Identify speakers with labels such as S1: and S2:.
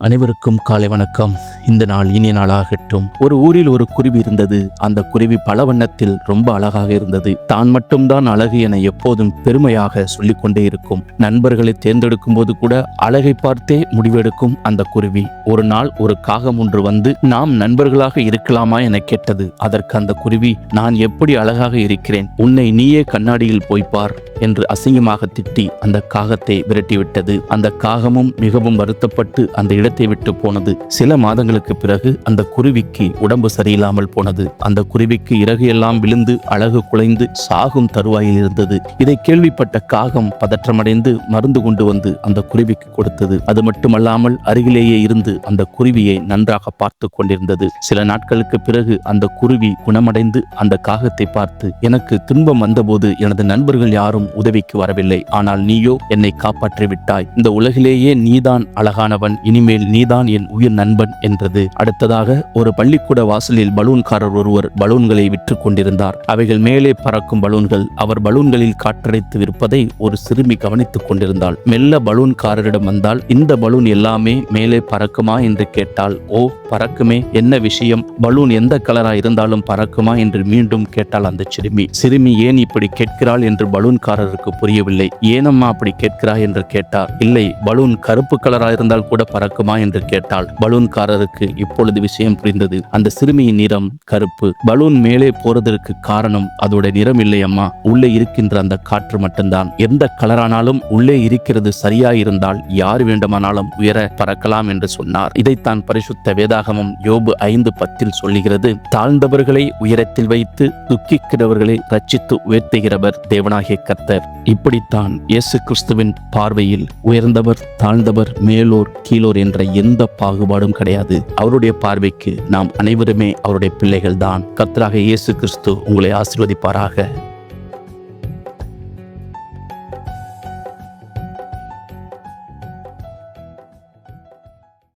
S1: அனைவருக்கும் காலை வணக்கம். இந்த நாள் இனிய நாளாகட்டும். ஒரு ஊரில் ஒரு குருவி இருந்தது. அந்த குருவி பல வண்ணத்தில் ரொம்ப அழகாக இருந்தது. தான் மட்டும்தான் அழகு என எப்போதும் பெருமையாக சொல்லிக்கொண்டே இருக்கும். நண்பர்களை தேர்ந்தெடுக்கும் போது கூட அழகை பார்த்தே முடிவெடுக்கும் அந்த குருவி. ஒரு நாள் ஒரு காகம் ஒன்று வந்து நாம் நண்பர்களாக இருக்கலாமா என கேட்டது. அதற்கு அந்த குருவி, நான் எப்படி அழகாக இருக்கிறேன், உன்னை நீயே கண்ணாடியில் போய்ப்பார் என்று அசிங்கமாக திட்டி அந்த காகத்தை விரட்டிவிட்டது. அந்த காகமும் மிகவும் வருத்தப்பட்டு அந்த இடத்தை விட்டு போனது. சில மாதங்களுக்கு பிறகு அந்த குருவிக்கு உடம்பு சரியில்லாமல் போனது. அந்த குருவிக்கு இறகு எல்லாம் விழுந்து அழகு குலைந்து சாகும் தருவாயில் இருந்தது. இதை கேள்விப்பட்ட காகம் பதற்றமடைந்து மருந்து கொண்டு வந்து அந்த குருவிக்கு கொடுத்தது. அது மட்டுமல்லாமல் அருகிலேயே இருந்து அந்த குருவியை நன்றாக பார்த்து கொண்டிருந்தது. சில நாட்களுக்கு பிறகு அந்த குருவி குணமடைந்து அந்த காகத்தை பார்த்து, எனக்கு துன்பம் வந்தபோது எனது நண்பர்கள் யாரும் உதவிக்கு வரவில்லை, ஆனால் நீயோ என்னை காப்பாற்றி விட்டாய். இந்த உலகிலேயே நீதான் அழகானவன், இனிமேல் நீதான் என் உயிர் நண்பன் என்றது. அடுத்ததாக ஒரு பள்ளிக்கூட வாசலில் பலூன்காரர் ஒருவர் பலூன்களை விற்று கொண்டிருந்தார். அவைகள் மேலே பறக்கும் பலூன்கள். அவர் பலூன்களில் காற்றடைத்து விற்பதை ஒரு சிறுமி கவனித்துக் கொண்டிருந்தாள். மெல்ல பலூன்காரரிடம் வந்தால், இந்த பலூன் எல்லாமே மேலே பறக்குமா என்று கேட்டாள். ஓ, பறக்குமே, என்ன விஷயம், பலூன் எந்த கலரா இருந்தாலும் பறக்குமா என்று மீண்டும் கேட்டாள் அந்த சிறுமி ஏன் இப்படி கேட்கிறாள் என்று பலூன்காரருக்கு புரியவில்லை. ஏனம்மா அப்படி கேட்கிறாய் என்று கேட்டார். இல்லை, பலூன் கருப்பு கலரா இருந்தால் கூட பறக்குமா என்று கேட்டாள். பலூன்காரருக்கு இப்பொழுது விஷயம் புரிந்தது. அந்த சிறுமியின் நிறம் கருப்பு. பலூன் மேலே போறதற்கு காரணம் அதோட நிறம் இல்லை அம்மா, உள்ளே இருக்கின்ற அந்த காற்று மட்டும்தான். எந்த கலரானாலும் உள்ளே இருக்கிறது சரியாயிருந்தால் யார் வேண்டுமானாலும் உயர பறக்கலாம் என்று சொன்னார். இதைத்தான் பரிசுத்த வேதாகமம் யோபு 5:10 சொல்லுகிறது. தாழ்ந்தவர்களை உயரத்தில் வைத்து துக்கிக்கிறவர்களை ரட்சித்து உயர்த்துகிறவர் தேவனாகிய கர்த்தர். இப்படித்தான் இயேசு கிறிஸ்துவின் பார்வையில் உயர்ந்தவர் தாழ்ந்தவர் மேலோர் கீழோர் என்ற எந்த பாகுபாடும் கிடையாது. அவருடைய பார்வைக்கு நாம் அனைவருமே அவருடைய பிள்ளைகள் தான். கர்த்தராகிய இயேசு கிறிஸ்து உங்களை ஆசீர்வதிப்பாராக.